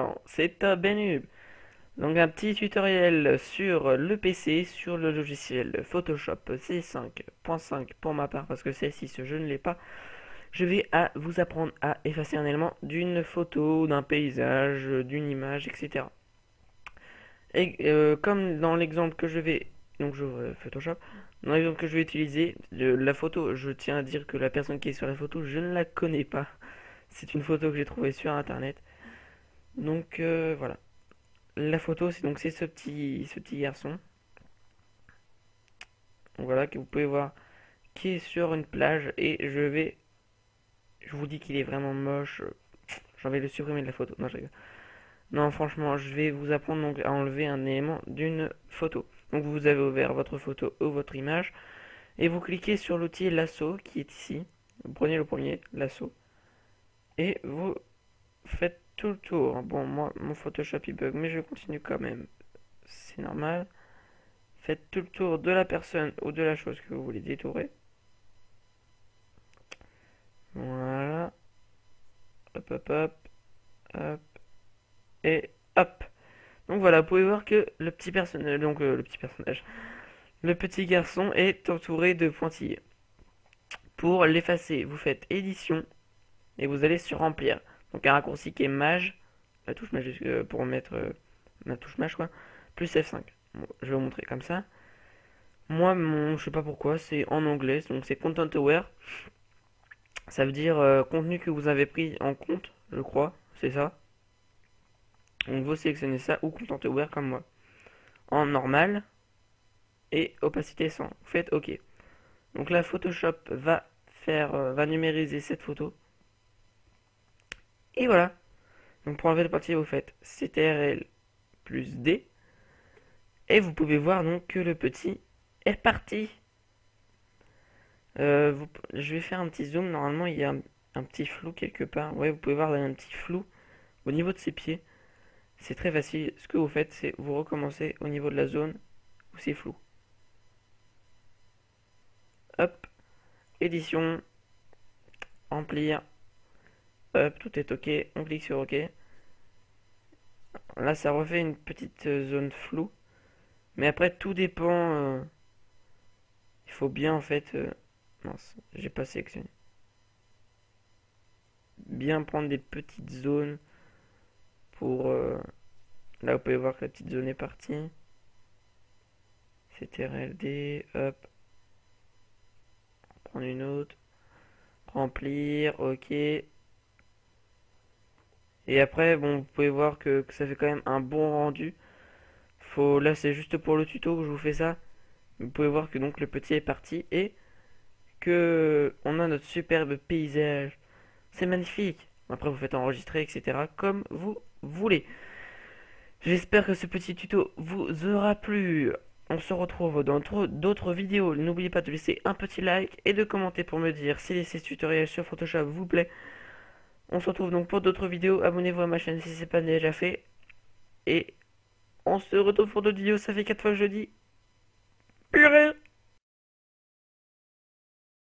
présent, c'est Benub. Donc un petit tutoriel sur le PC, sur le logiciel Photoshop C5.5 pour ma part, parce que C6 je ne l'ai pas. Je vais vous apprendre à effacer un élément d'une photo, d'un paysage, d'une image, etc. Et comme dans l'exemple que je vais, donc j'ouvre Photoshop, dans l'exemple que je vais utiliser, la photo, je tiens à dire que la personne qui est sur la photo, je ne la connais pas. C'est une photo que j'ai trouvée sur internet. Donc voilà. La photo, c'est ce petit garçon. Donc voilà, que vous pouvez voir qui est sur une plage. Et je vous dis qu'il est vraiment moche. J'ai envie de le supprimer de la photo. Non, je rigole. Non, franchement, je vais vous apprendre donc à enlever un élément d'une photo. Donc vous avez ouvert votre photo ou votre image. Et vous cliquez sur l'outil lasso qui est ici. Vous prenez le premier, lasso. Et vous faites tout le tour. Bon, moi, mon Photoshop il bug, mais je continue quand même. C'est normal. Faites tout le tour de la personne ou de la chose que vous voulez détourer. Voilà. Hop, hop, hop, hop. Et hop. Donc voilà, vous pouvez voir que le petit personnage, le petit garçon est entouré de pointillés. Pour l'effacer, vous faites édition et vous allez sur remplir. Donc un raccourci qui est maj, la touche majuscule pour mettre ma touche maj quoi, plus F5. Bon, je vais vous montrer comme ça. Moi, je sais pas pourquoi, c'est en anglais, donc c'est content aware. Ça veut dire contenu que vous avez pris en compte, je crois, c'est ça. Donc vous sélectionnez ça ou content aware comme moi. En normal et opacité 100. Vous faites OK. Donc là, Photoshop va numériser cette photo. Et voilà. Donc pour enlever le parti, vous faites CTRL plus D. Et vous pouvez voir donc que le petit est parti. Je vais faire un petit zoom. Normalement, il y a un petit flou quelque part. Ouais, vous pouvez voir un petit flou au niveau de ses pieds. C'est très facile. Ce que vous faites, c'est vous recommencez au niveau de la zone où c'est flou. Hop, édition, remplir. Hop, tout est OK. On clique sur OK. Là, ça refait une petite zone floue. Mais après, tout dépend. Il faut bien en fait. Mince, j'ai pas sélectionné. Bien prendre des petites zones pour. Là, vous pouvez voir que la petite zone est partie. CTRL-D, hop, prendre une autre. Remplir, OK. Et après, bon, vous pouvez voir que ça fait quand même un bon rendu. Là, c'est juste pour le tuto que je vous fais ça. Vous pouvez voir que donc le petit est parti et que on a notre superbe paysage. C'est magnifique. Après, vous faites enregistrer, etc. comme vous voulez. J'espère que ce petit tuto vous aura plu. On se retrouve dans d'autres vidéos. N'oubliez pas de laisser un petit like et de commenter pour me dire si ces tutoriels sur Photoshop vous plaît. On se retrouve donc pour d'autres vidéos. Abonnez-vous à ma chaîne si ce n'est pas déjà fait. Et on se retrouve pour d'autres vidéos. Ça fait 4 fois que je dis.